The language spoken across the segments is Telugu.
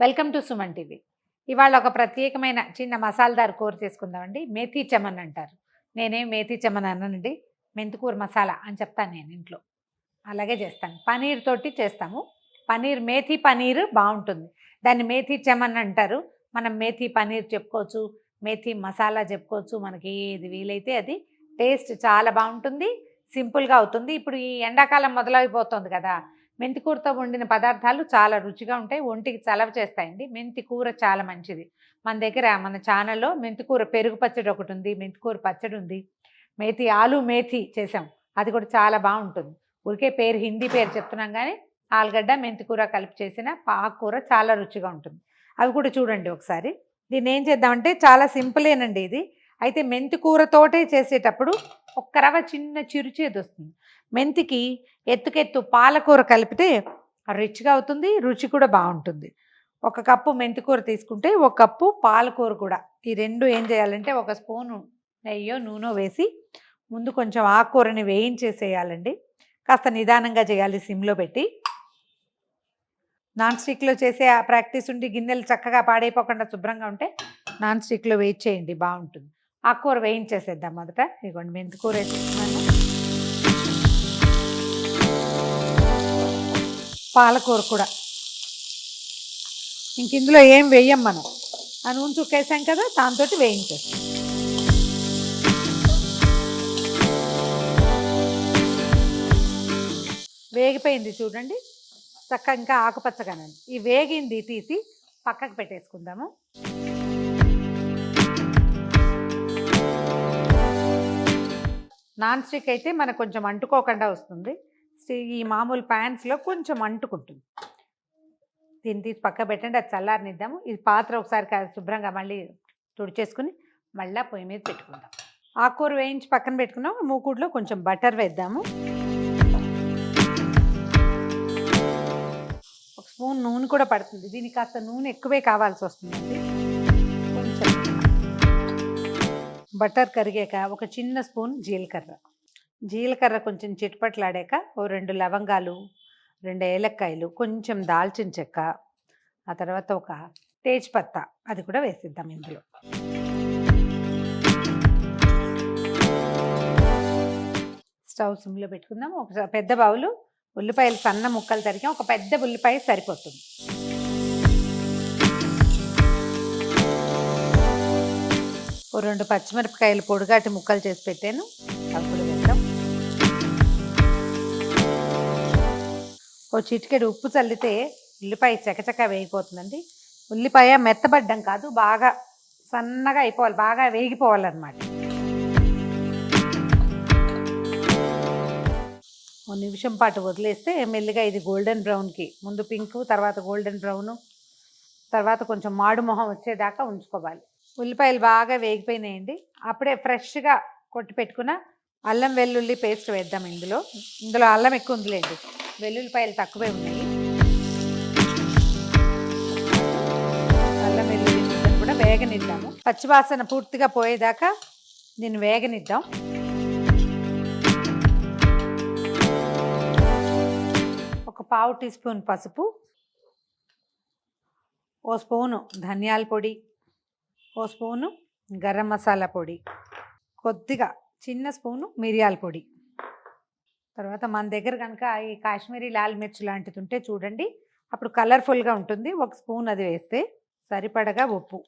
Welcome to Suman TV. ఇవాళ ఒక ప్రత్యేకమైన చిన్న మసాలాదార్ కూర చేసుకుందామండి. మేథీ చమన్ అంటారు. నేనేం మేథీ చమన్ అన్నానండి, మెంతికూర మసాలా అని చెప్తాను నేను ఇంట్లో. అలాగే చేస్తాను. పనీర్ తోటి చేస్తాము. పనీర్ మేథీ పనీర్ బాగుంటుంది. దాన్ని మేథీ చమన్ అంటారు. మనం మేథీ పనీర్ చెప్పుకోవచ్చు, మేథీ మసాలా చెప్పుకోవచ్చు. మనకి ఏది వీలైతే అది. టేస్ట్ చాలా బాగుంటుంది, సింపుల్గా అవుతుంది. ఇప్పుడు ఈ ఎండాకాలం మొదలైపోతుంది కదా, మెంతికూరతో వండిన పదార్థాలు చాలా రుచిగా ఉంటాయి, ఒంటికి చలవ చేస్తాయండి. మెంతి కూర చాలా మంచిది. మన దగ్గర మన ఛానల్లో మెంతికూర పెరుగు పచ్చడి ఒకటి ఉంది, మెంతికూర పచ్చడి ఉంది, మేథీ ఆలు మేథీ చేసాం, అది కూడా చాలా బాగుంటుంది. ఊరికే పేరు హిందీ పేరు చెప్తున్నాం కానీ ఆలుగడ్డ మెంతికూర కలిపి చేసిన పాకూర చాలా రుచిగా ఉంటుంది. అవి కూడా చూడండి ఒకసారి. దీన్ని ఏం చేద్దామంటే చాలా సింపులేనండి ఇది. అయితే మెంతికూరతోటే చేసేటప్పుడు ఒక్క రవ్వ చిన్న చిరుచేది వస్తుంది. మెంతికి ఎత్తుకెత్తు పాలకూర కలిపితే రిచ్గా అవుతుంది, రుచి కూడా బాగుంటుంది. ఒక కప్పు మెంతికూర తీసుకుంటే ఒక కప్పు పాలకూర కూడా. ఈ రెండు ఏం చేయాలంటే ఒక స్పూను నెయ్యో నూనె వేసి ముందు కొంచెం ఆకుకూరని వేయించేసేయాలండి. కాస్త నిదానంగా చేయాలి, సిమ్లో పెట్టి. నాన్ స్టిక్లో చేసే ఆ ప్రాక్టీస్ ఉండి గిన్నెలు చక్కగా పాడైపోకుండా శుభ్రంగా ఉంటే నాన్ స్టిక్లో వేయించేయండి, బాగుంటుంది. ఆకుకూర వేయించేసేద్దాం మొదట. ఇదిగోండి మెంతికూర వేసుకున్నాను, పాలకూర కూడా. ఇంక ఇందులో ఏం వేయం మనం, ఆ నూనె చుక్కేసాం కదా, దాంతో వేయించేస్తాం. వేగిపోయింది చూడండి చక్కగా, ఇంకా ఆకుపచ్చగానండి. ఈ వేగింది తీసి పక్కకు పెట్టేసుకుందాము. నాన్ స్టిక్ అయితే మనకు కొంచెం అంటుకోకుండా వస్తుంది. ఈ మామూలు ప్యాన్స్లో కొంచెం అంటుకుంటుంది. దీన్ని తీసి పక్క పెట్టండి, అది చల్లారనిద్దాము. ఇది పాత్ర ఒకసారి శుభ్రంగా మళ్ళీ తుడిచేసుకుని మళ్ళీ పొయ్యి మీద పెట్టుకుందాం. ఆకుకూర వేయించి పక్కన పెట్టుకున్నాం. మూకుడులో కొంచెం బటర్ వేద్దాము. ఒక స్పూన్ నూనె కూడా పడుతుంది. దీనికి కాస్త నూనె ఎక్కువే కావాల్సి వస్తుందండి. కొంచెం బటర్ కరిగాక ఒక చిన్న స్పూన్ జీలకర్ర కొంచెం చిట్పట్లాడాక ఓ 2 లవంగాలు, 2 ఏలక్కాయలు, కొంచెం దాల్చిన చెక్క, ఆ తర్వాత ఒక తేజ్పత్తా, అది కూడా వేసిద్దాం ఇందులో. స్టవ్ సిమ్లో పెట్టుకుందాం. ఒక పెద్ద బౌలు ఉల్లిపాయలు సన్న ముక్కలు తరిగాం. ఒక పెద్ద ఉల్లిపాయ సరిపోతుంది. ఓ 2 పచ్చిమిరపకాయలు పొడిగాటి ముక్కలు చేసి పెట్టాను, అవి కూడా వేద్దాం. ఓ చిటికెడు ఉప్పు చల్లితే ఉల్లిపాయ చకచక వేగిపోతుందండి. ఉల్లిపాయ మెత్తబడ్డం కాదు, బాగా సన్నగా అయిపోవాలి, బాగా వేగిపోవాలన్నమాట. ఓ నిమిషం పాటు వదిలేస్తే మెల్లిగా ఇది గోల్డెన్ బ్రౌన్కి, ముందు పింక్, తర్వాత గోల్డెన్ బ్రౌను, తర్వాత కొంచెం మాడు మొహం వచ్చేదాకా ఉంచుకోవాలి. ఉల్లిపాయలు బాగా వేగిపోయినాయండి. అప్పుడే ఫ్రెష్గా కొట్టి పెట్టుకున్న అల్లం వెల్లుల్లి పేస్ట్ వేద్దాం ఇందులో. అల్లం ఎక్కువ ఉందిలేండి, వెల్లుల్లిపాయలు తక్కువే ఉన్నాయి. అల్లం వెల్లుల్లి కూడా వేగనిద్దాము. పచ్చివాసన పూర్తిగా పోయేదాకా దీన్ని వేగనిద్దాం. ఒక పావు టీ స్పూన్ పసుపు, ఓ స్పూను ధనియాల పొడి, ఓ స్పూను గరం మసాలా పొడి, కొద్దిగా చిన్న స్పూను మిరియాల పొడి. తర్వాత మన దగ్గర కనుక ఈ కాశ్మీరీ లాల్ మిర్చి లాంటిది ఉంటే చూడండి, అప్పుడు కలర్ఫుల్గా ఉంటుంది. ఒక స్పూన్ అది వేస్తే సరిపడగా ఉప్పు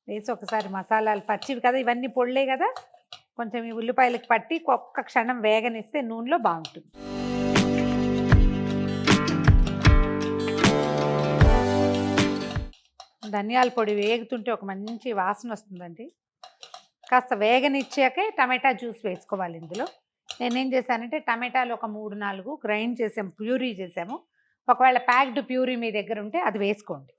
వేసి ఒకసారి మసాలాలు పచ్చివి కదా, ఇవన్నీ పొళ్ళే కదా, కొంచెం ఈ ఉల్లిపాయలకు పట్టి ఒక్క క్షణం వేగనిస్తే నూనెలో బాగుంటుంది. ధనియాల పొడి వేగుతుంటే ఒక మంచి వాసన వస్తుందండి. కాస్త వేగనిచ్చాకే టమాటా జ్యూస్ వేసుకోవాలి ఇందులో. నేనేం చేశానంటే టమాటాలు ఒక 3-4 గ్రైండ్ చేసాము, ప్యూరీ చేసాము. ఒకవేళ ప్యాక్డ్ ప్యూరీ మీ దగ్గర ఉంటే అది వేసుకోండి.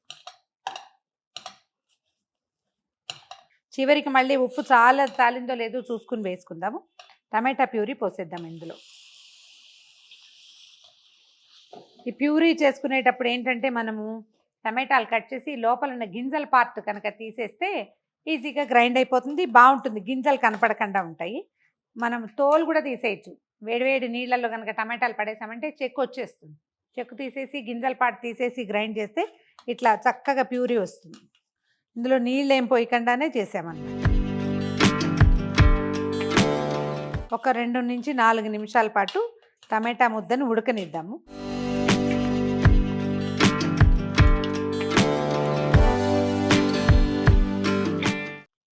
చివరికి మళ్ళీ ఉప్పు చాలా తాలిందో లేదో చూసుకుని వేసుకుందాము. టమాటా ప్యూరీ పోసేద్దాం ఇందులో. ఈ ప్యూరీ చేసుకునేటప్పుడు ఏంటంటే మనము టమాటాలు కట్ చేసి లోపల ఉన్న గింజల పార్ట్ కనుక తీసేస్తే ఈజీగా గ్రైండ్ అయిపోతుంది, బాగుంటుంది. గింజలు కనపడకుండా ఉంటాయి. మనం తోలు కూడా తీసేయచ్చు. వేడివేడి నీళ్ళల్లో కనుక టమాటాలు పడేసామంటే చెక్కు వచ్చేస్తుంది. చెక్కు తీసేసి గింజల పాటు తీసేసి గ్రైండ్ చేస్తే ఇట్లా చక్కగా ప్యూరీ వస్తుంది. ఇందులో నీళ్ళు ఏం పోయకుండానే చేసామన్నమాట. ఒక 2 నుంచి 4 నిమిషాల పాటు టమాటా ముద్దను ఉడకనిద్దాము.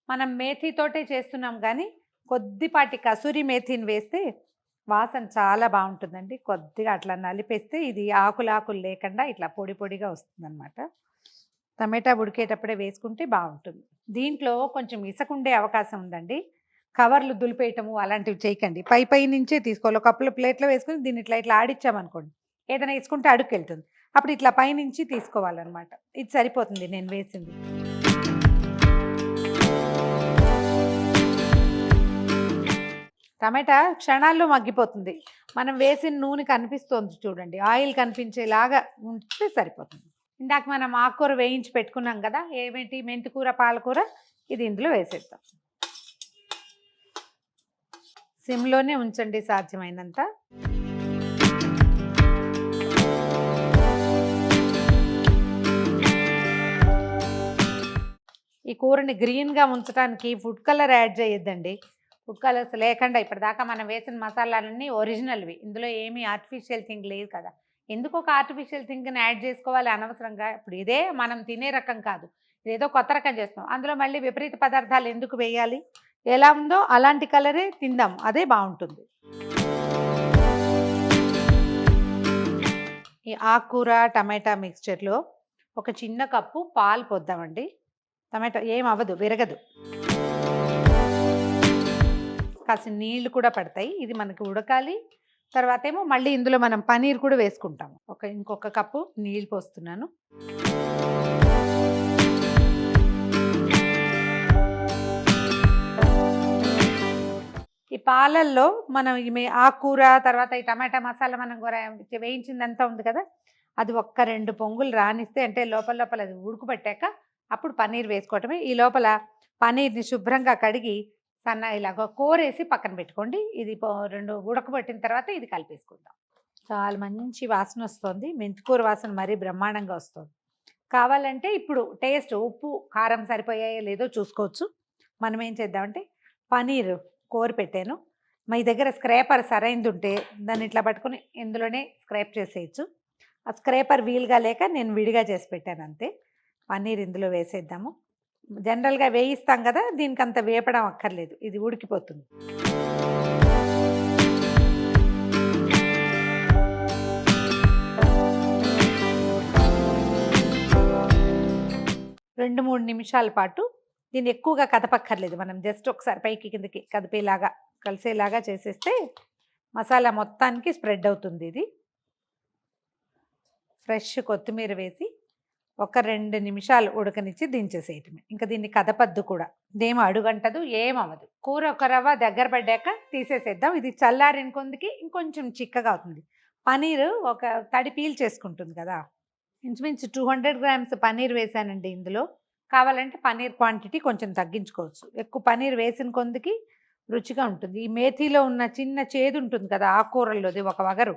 మనం మేథీతోటే చేస్తున్నాం కానీ కొద్దిపాటి కసూరి మేథీని వేస్తే వాసన చాలా బాగుంటుందండి. కొద్దిగా అట్లా నలిపేస్తే ఇది ఆకులు లేకుండా ఇట్లా పొడి పొడిగా వస్తుందన్నమాట. టమాటా ఉడికేటప్పుడే వేసుకుంటే బాగుంటుంది. దీంట్లో కొంచెం ఇసకుండే అవకాశం ఉందండి. కవర్లు దులిపేయటము అలాంటివి చేయకండి. పై నుంచే తీసుకోవాలి. ఒక కప్పులో ప్లేట్లో వేసుకుని దీన్ని ఇట్లా ఆడిచ్చామనుకోండి, ఏదైనా వేసుకుంటే అడుక్కెళ్తుంది. అప్పుడు ఇట్లా పైనుంచి తీసుకోవాలన్నమాట. ఇది సరిపోతుంది నేను వేసింది. టమాటా క్షణాల్లో మగ్గిపోతుంది. మనం వేసిన నూనె కనిపిస్తుంది చూడండి, ఆయిల్ కనిపించేలాగా ఉంటే సరిపోతుంది. ఇందాక మనం ఆకుకూర వేయించి పెట్టుకున్నాం కదా, ఏమిటి మెంతికూర పాలకూర, ఇది ఇందులో వేసేద్దాం. సిమ్లోనే ఉంచండి సాధ్యమైనంత. ఈ కూరని గ్రీన్గా ఉంచడానికి ఫుడ్ కలర్ యాడ్ చేయొద్దండి. ఫుడ్ కలర్స్ లేకుండా ఇప్పటిదాకా మనం వేసిన మసాలాలన్నీ ఒరిజినల్వి. ఇందులో ఏమీ ఆర్టిఫిషియల్ థింగ్ లేదు కదా. ఎందుకు ఒక ఆర్టిఫిషియల్ థింగ్ని యాడ్ చేసుకోవాలి అనవసరంగా? ఇప్పుడు ఇదే మనం తినే రకం కాదు, ఇదేదో కొత్త రకం చేస్తాం. అందులో మళ్ళీ విపరీత పదార్థాలు ఎందుకు వేయాలి? ఎలా ఉందో అలాంటి కలరే తిందాం, అదే బాగుంటుంది. ఈ ఆకుకూర టమాటా మిక్స్చర్లో ఒక చిన్న కప్పు పాలు పోద్దామండి. టమాటా ఏం అవ్వదు, విరగదు. కాసిన నీళ్లు కూడా పడతాయి. ఇది మనకి ఉడకాలి. తర్వాత ఏమో మళ్ళీ ఇందులో మనం పనీర్ కూడా వేసుకుంటాము. ఇంకొక కప్పు నీళ్ళు పోస్తున్నాను. ఈ పాలల్లో మనం ఆకుకూర తర్వాత ఈ టమాటా మసాలా మనం వేయించిందంతా ఉంది కదా, అది 1-2 పొంగులు రానిస్తే, అంటే లోపల అది ఉడుకుపెట్టాక అప్పుడు పన్నీర్ వేసుకోవటమే. ఈ లోపల పన్నీర్ని శుభ్రంగా కడిగి ఇలాగ కూరేసి పక్కన పెట్టుకోండి. ఇది 2 ఉడకబెట్టిన తర్వాత ఇది కలిపేసుకుందాం. చాలా మంచి వాసన వస్తుంది. మెంతికూర వాసన మరీ బ్రహ్మాండంగా వస్తుంది. కావాలంటే ఇప్పుడు టేస్ట్ ఉప్పు కారం సరిపోయాయో లేదో చూసుకోవచ్చు. మనం ఏం చేద్దామంటే పన్నీర్ కూర పెట్టాను. మీ దగ్గర స్క్రేపర్ సరైనది ఉంటే దాన్ని ఇట్లా పట్టుకుని ఇందులోనే స్క్రేప్ చేసేయచ్చు. ఆ స్క్రేపర్ వీలుగా లేక నేను విడిగా చేసి పెట్టాను అంతే. పన్నీర్ ఇందులో వేసేద్దాము. జనరల్గా వేయిస్తాం కదా, దీనికి అంత వేపడం అక్కర్లేదు, ఇది ఉడికిపోతుంది. రెండు 3 నిమిషాల పాటు దీన్ని ఎక్కువగా కదపక్కర్లేదు. మనం జస్ట్ ఒకసారి పైకి కిందకి కదిపేలాగా కలిసేలాగా చేసేస్తే మసాలా మొత్తానికి స్ప్రెడ్ అవుతుంది. ఇది ఫ్రెష్ కొత్తిమీర వేసి ఒక 2 నిమిషాలు ఉడకనిచ్చి దించేసేయటమే. ఇంకా దీన్ని కదపద్దు కూడా, ఇదేం అడుగంటదు, ఏమవ్వదు. కూర ఒక రవ్వ దగ్గర పడ్డాక తీసేసేద్దాం. ఇది చల్లారిన కొందికి ఇంకొంచెం చిక్కగా అవుతుంది. పనీరు ఒక తడి పీల్ చేసుకుంటుంది కదా. ఇంచుమించు 200 గ్రామ్స్ పన్నీర్ వేసానండి ఇందులో. కావాలంటే పన్నీర్ క్వాంటిటీ కొంచెం తగ్గించుకోవచ్చు. ఎక్కువ పన్నీర్ వేసిన కొందికి రుచిగా ఉంటుంది. ఈ మేథీలో ఉన్న చిన్న చేదు ఉంటుంది కదా ఆకుకూరల్లోది, ఒక వగరు,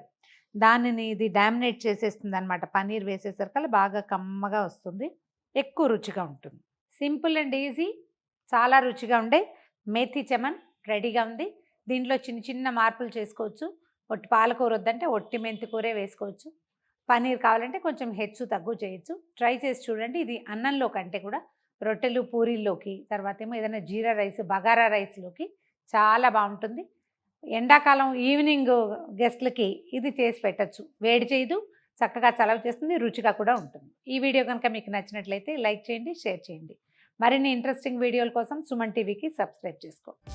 దానిని ఇది డామినేట్ చేసేస్తుంది అనమాట. పన్నీర్ వేసేసరికి బాగా కమ్మగా వస్తుంది, ఎక్కువ రుచిగా ఉంటుంది. సింపుల్ అండ్ ఈజీ, చాలా రుచిగా ఉండే మేథీ చమన్ రెడీగా ఉంది. దీంట్లో చిన్న చిన్న మార్పులు చేసుకోవచ్చు. ఒట్టి పాలకూర వద్దంటే ఒట్టి మెంతి కూరే వేసుకోవచ్చు. పన్నీర్ కావాలంటే కొంచెం హెచ్చు తగ్గు చేయొచ్చు. ట్రై చేసి చూడండి. ఇది అన్నంలో కంటే కూడా రొట్టెలు పూరీల్లోకి, తర్వాత ఏమో ఏదైనా జీరా రైస్ బగారా రైస్లోకి చాలా బాగుంటుంది. ఎండాకాలం ఈవినింగ్ గెస్ట్లకి ఇది చేసి పెట్టచ్చు. వేడి చేయదు, చక్కగా చలవ చేస్తుంది, రుచిగా కూడా ఉంటుంది. ఈ వీడియో కనుక మీకు నచ్చినట్లయితే లైక్ చేయండి, షేర్ చేయండి. మరిన్ని ఇంట్రెస్టింగ్ వీడియోల కోసం సుమన్ టీవీకి సబ్స్క్రైబ్ చేసుకోండి.